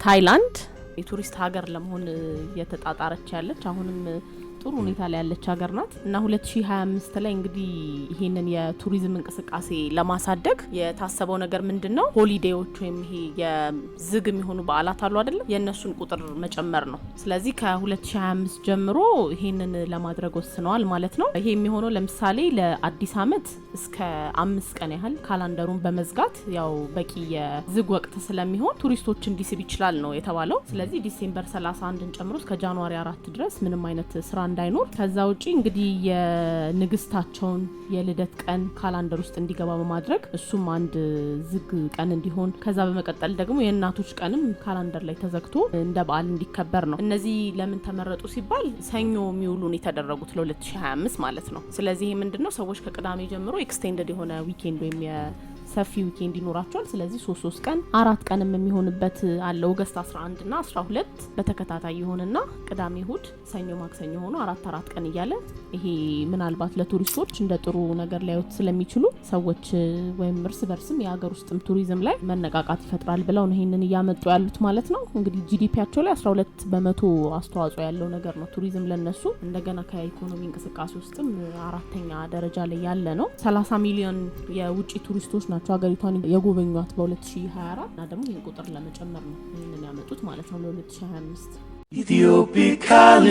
ታይላንድ የቱሪስት ሀገር ለመሆን የተጣጣረች ያለች አሁንም ጥሩ ሁኔታ ላይ ያለች ሀገር ናት እና 2025 ላይ እንግዲህ ይሄንን የቱሪዝም እንቅስቃሴ ለማሳደግ የታሰበው ነገር ምንድነው? ሆሊዴዎች ወይም ይሄ የዝግ የሚሆኑ በዓላት አሉ አይደል? የነሱን ቁጥር መጨመር ነው። ስለዚህ ከ2025 ጀምሮ ይሄንን ለማድረግ ወስነዋል ማለት ነው። ይሄ የሚሆነው ለምሳሌ ለአዲስ አመት እስከ 5 ቀን ያህል ካላንደሩን በመዝጋት ያው በቂ የዝግ ወቅት ስለሚሆን ቱሪስቶች እንዲስብ ይችላል ነው የተባለው። ስለዚህ ዲሴምበር 31ን ጨምሮ እስከ ጃንዋሪ 4 ድረስ ምንም አይነት ስራ እንዳይኖር ከዛ ውጪ እንግዲህ የንግስታቸውን የልደት ቀን ካላንደር ውስጥ እንዲገባ በማድረግ እሱም አንድ ዝግ ቀን እንዲሆን ከዛ በመቀጠል ደግሞ የእናቶች ቀንም ካላንደር ላይ ተዘግቶ እንደ በዓል እንዲከበር ነው። እነዚህ ለምን ተመረጡ ሲባል ሰኞ የሚውሉን የተደረጉት ለ2025 ማለት ነው። ስለዚህ ምንድነው ሰዎች ከቅዳሜ ጀምሮ ኤክስቴንድድ የሆነ ዊኬንድ ወይም ሰፊ ዊኬንድ ይኖራቸዋል። ስለዚህ 3 ቀን 4 ቀንም የሚሆንበት አለ። ኦገስት 11 እና 12 በተከታታይ ይሆንና ቅዳሜ እሁድ ሰኞ ማክሰኞ ሆኖ 4 ቀን እያለ ይሄ ምናልባት ለቱሪስቶች እንደ ጥሩ ነገር ሊያዩት ስለሚችሉ ሰዎች ወይም እርስ በርስም የሀገር ውስጥም ቱሪዝም ላይ መነቃቃት ይፈጥራል ብለው ነው ይሄንን እያመጡ ያሉት ማለት ነው። እንግዲህ ጂዲፒያቸው ላይ 12% አስተዋጽኦ ያለው ነገር ነው ቱሪዝም ለነሱ። እንደገና ከኢኮኖሚ እንቅስቃሴ ውስጥም 4ኛ ደረጃ ላይ ያለ ነው። 30 ሚሊዮን የውጪ ቱሪስቶች ናቸው ሀገሪቷን የጎበኙት በ2024 እና ደግሞ ይህን ቁጥር ለመጨመር ነው ይህንን ያመጡት ማለት ነው ለ2025 ኢትዮፒካሊ